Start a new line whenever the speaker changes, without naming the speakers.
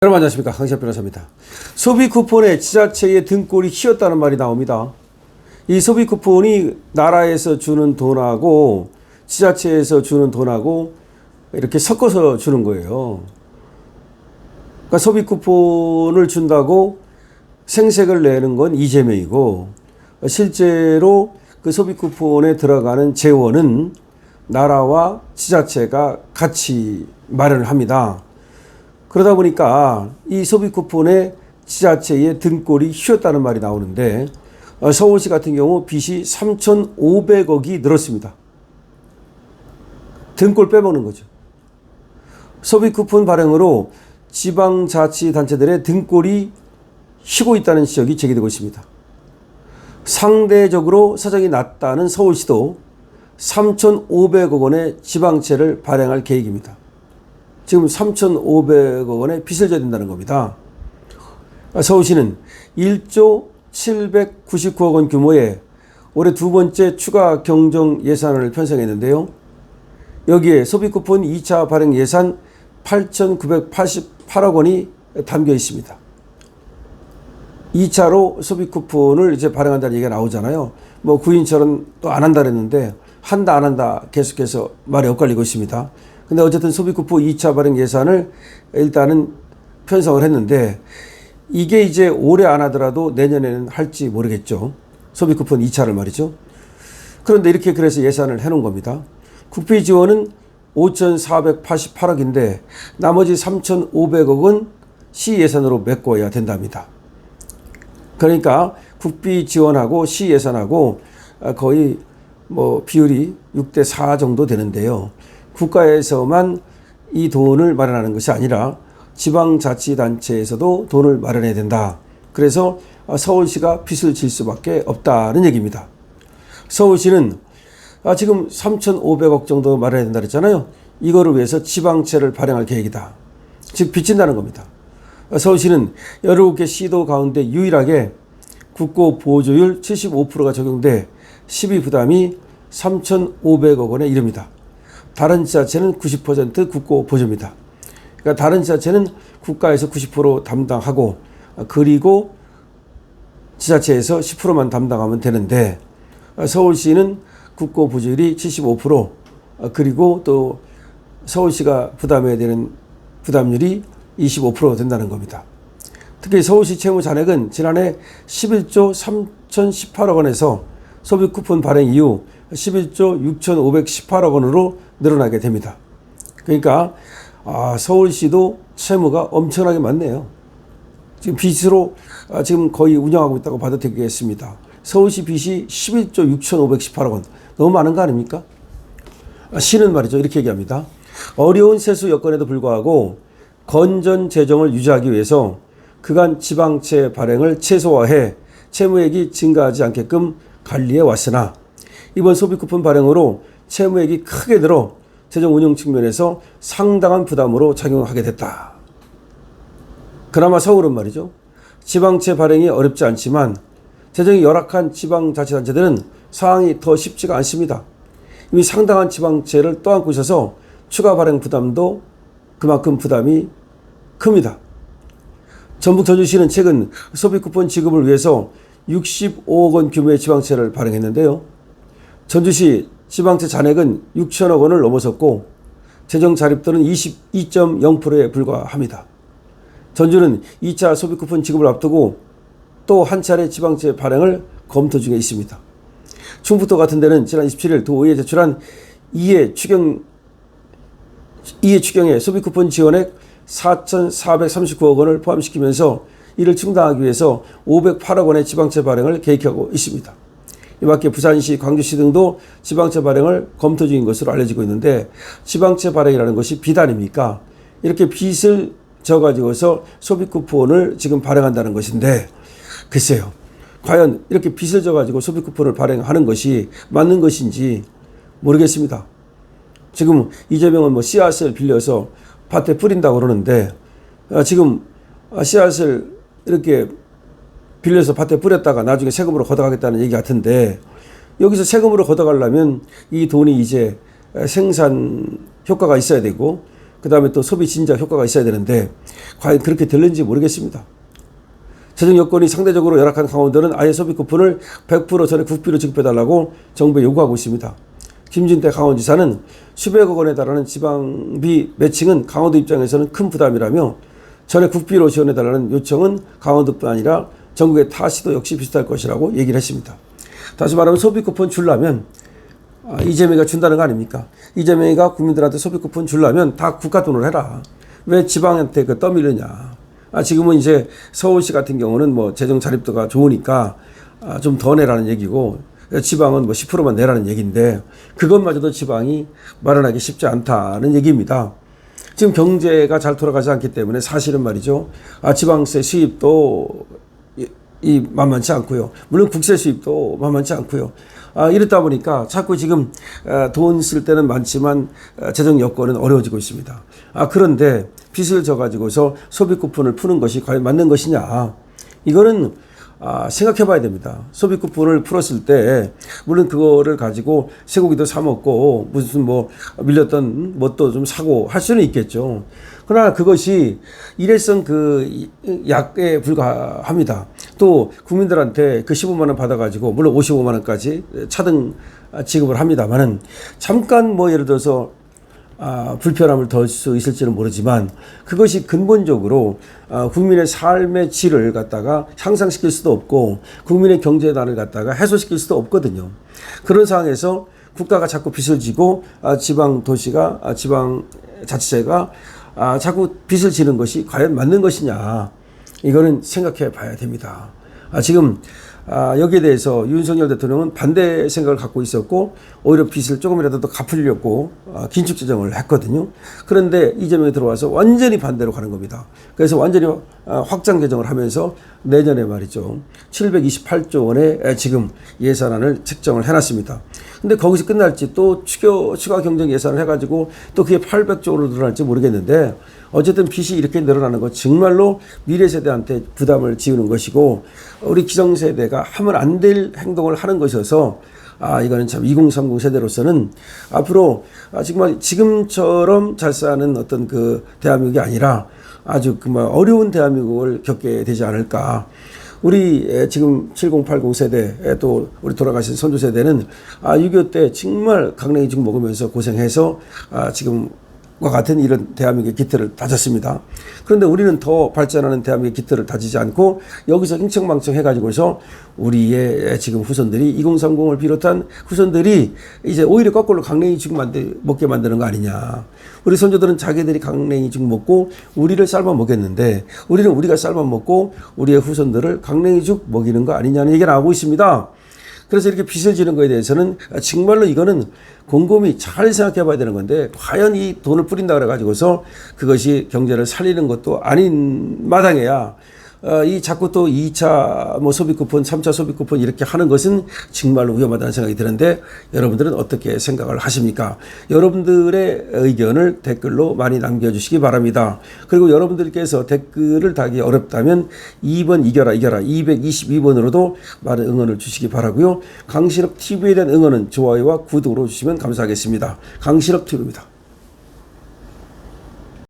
여러분 안녕하십니까, 강시엽 변호사입니다. 소비 쿠폰에 지자체의 등골이 휘었다는 말이 나옵니다. 이 소비 쿠폰이 나라에서 주는 돈하고 지자체에서 주는 돈하고 이렇게 섞어서 주는 거예요. 그러니까 소비 쿠폰을 준다고 생색을 내는 건 이재명이고, 실제로 그 소비 쿠폰에 들어가는 재원은 나라와 지자체가 같이 마련을 합니다. 그러다 보니까 이 소비 쿠폰에 지자체의 등골이 휘었다는 말이 나오는데, 서울시 같은 경우 빚이 3,500억이 늘었습니다. 등골 빼먹는 거죠. 소비 쿠폰 발행으로 지방자치단체들의 등골이 휘고 있다는 지적이 제기되고 있습니다. 상대적으로 사정이 낮다는 서울시도 3,500억 원의 지방채를 발행할 계획입니다. 지금 3,500억 원의 빚을 져야 된다는 겁니다. 서울시는 1조 799억 원 규모의 올해 두 번째 추가 경정 예산을 편성했는데요. 여기에 소비쿠폰 2차 발행 예산 8,988억 원이 담겨 있습니다. 2차로 소비쿠폰을 이제 발행한다는 얘기가 나오잖아요. 뭐 구인처럼 또 안 한다 그랬는데 한다 안 한다 계속해서 말이 엇갈리고 있습니다. 근데 어쨌든 소비쿠폰 2차 발행 예산을 일단은 편성을 했는데, 이게 이제 올해 안 하더라도 내년에는 할지 모르겠죠. 소비쿠폰 2차를 말이죠. 그런데 이렇게 그래서 예산을 해놓은 겁니다. 국비 지원은 5,488억인데 나머지 3,500억은 시 예산으로 메꿔야 된답니다. 그러니까 국비 지원하고 시 예산하고 거의 뭐 비율이 6대4 정도 되는데요. 국가에서만 이 돈을 마련하는 것이 아니라 지방자치단체에서도 돈을 마련해야 된다. 그래서 서울시가 빚을 질 수밖에 없다는 얘기입니다. 서울시는 지금 3,500억 정도 마련해야 된다 그랬잖아요. 이거를 위해서 지방채를 발행할 계획이다. 즉 빚진다는 겁니다. 서울시는 17개 시도 가운데 유일하게 국고 보조율 75%가 적용돼 시비 부담이 3,500억 원에 이릅니다. 다른 지자체는 90% 국고 보조입니다. 그러니까 다른 지자체는 국가에서 90% 담당하고 그리고 지자체에서 10%만 담당하면 되는데, 서울시는 국고 보조율이 75% 그리고 또 서울시가 부담해야 되는 부담률이 25% 된다는 겁니다. 특히 서울시 채무 잔액은 지난해 11조 3,018억 원에서 소비 쿠폰 발행 이후 11조 6,518억 원으로 늘어나게 됩니다. 그러니까 서울시도 채무가 엄청나게 많네요. 지금 빚으로 지금 거의 운영하고 있다고 봐도 되겠습니다. 서울시 빚이 11조 6,518억 원. 너무 많은 거 아닙니까? 시는 말이죠. 이렇게 얘기합니다. 어려운 세수 여건에도 불구하고 건전 재정을 유지하기 위해서 그간 지방채 발행을 최소화해 채무액이 증가하지 않게끔 관리해 왔으나, 이번 소비쿠폰 발행으로 채무액이 크게 늘어 재정 운영 측면에서 상당한 부담으로 작용하게 됐다. 그나마 서울은 말이죠. 지방채 발행이 어렵지 않지만 재정이 열악한 지방자치단체들은 상황이 더 쉽지가 않습니다. 이미 상당한 지방채를 떠안고 있어서 추가 발행 부담도 그만큼 부담이 큽니다. 전북 전주시는 최근 소비쿠폰 지급을 위해서 65억 원 규모의 지방채를 발행했는데요. 전주시 지방채 잔액은 6천억 원을 넘어섰고 재정 자립도는 22.0%에 불과합니다. 전주는 2차 소비쿠폰 지급을 앞두고 또 한 차례 지방채 발행을 검토 중에 있습니다. 충북도 같은 데는 지난 27일 도의회에 제출한 이해 추경에 소비쿠폰 지원액 4,439억 원을 포함시키면서 이를 충당하기 위해서 508억 원의 지방채 발행을 계획하고 있습니다. 이밖에 부산시, 광주시 등도 지방채 발행을 검토 중인 것으로 알려지고 있는데, 지방채 발행이라는 것이 빚 아닙니까? 이렇게 빚을 져가지고서 소비쿠폰을 지금 발행한다는 것인데, 글쎄요. 과연 이렇게 빚을 져가지고 소비쿠폰을 발행하는 것이 맞는 것인지 모르겠습니다. 지금 이재명은 뭐 씨앗을 빌려서 밭에 뿌린다고 그러는데, 지금 씨앗을 이렇게 빌려서 밭에 뿌렸다가 나중에 세금으로 걷어가겠다는 얘기 같은데, 여기서 세금으로 걷어가려면 이 돈이 이제 생산 효과가 있어야 되고 그 다음에 또 소비 진작 효과가 있어야 되는데 과연 그렇게 될는지 모르겠습니다. 재정 여건이 상대적으로 열악한 강원도는 아예 소비 쿠폰을 100% 전액 국비로 지급해달라고 정부에 요구하고 있습니다. 김진태 강원지사는 수백억 원에 달하는 지방비 매칭은 강원도 입장에서는 큰 부담이라며 전액 국비로 지원해달라는 요청은 강원도뿐 아니라 전국의 타 시도 역시 비슷할 것이라고 얘기를 했습니다. 다시 말하면 소비 쿠폰 주려면 이재명이가 준다는 거 아닙니까? 이재명이가 국민들한테 소비 쿠폰 주려면 다 국가 돈으로 해라. 왜 지방한테 떠밀느냐. 지금은 이제 서울시 같은 경우는 뭐 재정 자립도가 좋으니까 좀 더 내라는 얘기고 지방은 뭐 10%만 내라는 얘기인데 그것마저도 지방이 마련하기 쉽지 않다는 얘기입니다. 지금 경제가 잘 돌아가지 않기 때문에 사실은 말이죠. 지방세 수입도 만만치 않고요. 물론 국세 수입도 만만치 않고요. 이렇다 보니까 자꾸 지금 돈 쓸 때는 많지만 재정 여건은 어려워지고 있습니다. 그런데 빚을 져가지고서 소비 쿠폰을 푸는 것이 과연 맞는 것이냐. 이거는 생각해 봐야 됩니다. 소비 쿠폰을 풀었을 때 물론 그거를 가지고 쇠고기도 사 먹고 무슨 뭐 밀렸던 뭣도 좀 사고 할 수는 있겠죠. 그러나 그것이 일회성 그 약에 불과합니다. 또 국민들한테 그 15만 원 받아가지고 물론 55만 원까지 차등 지급을 합니다만은 잠깐 뭐 예를 들어서 불편함을 덜 수 있을지는 모르지만 그것이 근본적으로 국민의 삶의 질을 갖다가 향상시킬 수도 없고 국민의 경제난을 갖다가 해소시킬 수도 없거든요. 그런 상황에서 국가가 자꾸 빚을 지고 지방 도시가 지방 자치제가 자꾸 빚을 지는 것이 과연 맞는 것이냐. 이거는 생각해 봐야 됩니다. 지금 여기에 대해서 윤석열 대통령은 반대 생각을 갖고 있었고 오히려 빚을 조금이라도 더 갚으려고 긴축 재정을 했거든요. 그런데 이재명이 들어와서 완전히 반대로 가는 겁니다. 그래서 완전히 확장 개정을 하면서 내년에 말이죠. 728조 원의 지금 예산안을 책정을 해놨습니다. 근데 거기서 끝날지 또 추가 경정 예산을 해가지고 또 그게 800조 원으로 늘어날지 모르겠는데 어쨌든 빚이 이렇게 늘어나는 것 정말로 미래 세대한테 부담을 지우는 것이고 우리 기성세대가 하면 안 될 행동을 하는 것이어서 이거는 참 2030 세대로서는 앞으로 정말 지금처럼 잘 사는 어떤 그 대한민국이 아니라 아주 그만 어려운 대한민국을 겪게 되지 않을까. 우리 지금 7080 세대 또 우리 돌아가신 선조 세대는 6.25 때 정말 강냉이 죽 먹으면서 고생해서 지금 과 같은 이런 대한민국의 기틀을 다졌습니다. 그런데 우리는 더 발전하는 대한민국의 기틀을 다지지 않고 여기서 흥청망청 해가지고서 우리의 지금 후손들이 2030을 비롯한 후손들이 이제 오히려 거꾸로 강냉이죽 먹게 만드는 거 아니냐. 우리 선조들은 자기들이 강냉이죽 먹고 우리를 삶아 먹였는데 우리는 우리가 삶아 먹고 우리의 후손들을 강냉이죽 먹이는 거 아니냐는 얘기가 나오고 있습니다. 그래서 이렇게 빚을 지는 거에 대해서는 정말로 이거는 곰곰이 잘 생각해 봐야 되는 건데 과연 이 돈을 뿌린다 그래가지고서 그것이 경제를 살리는 것도 아닌 마당에야 이 자꾸 또 2차 뭐 소비 쿠폰, 3차 소비 쿠폰 이렇게 하는 것은 정말로 위험하다는 생각이 드는데 여러분들은 어떻게 생각을 하십니까? 여러분들의 의견을 댓글로 많이 남겨주시기 바랍니다. 그리고 여러분들께서 댓글을 달기 어렵다면 2번 이겨라 222번으로도 많은 응원을 주시기 바라고요. 강신업 TV에 대한 응원은 좋아요와 구독으로 주시면 감사하겠습니다. 강신업 TV입니다.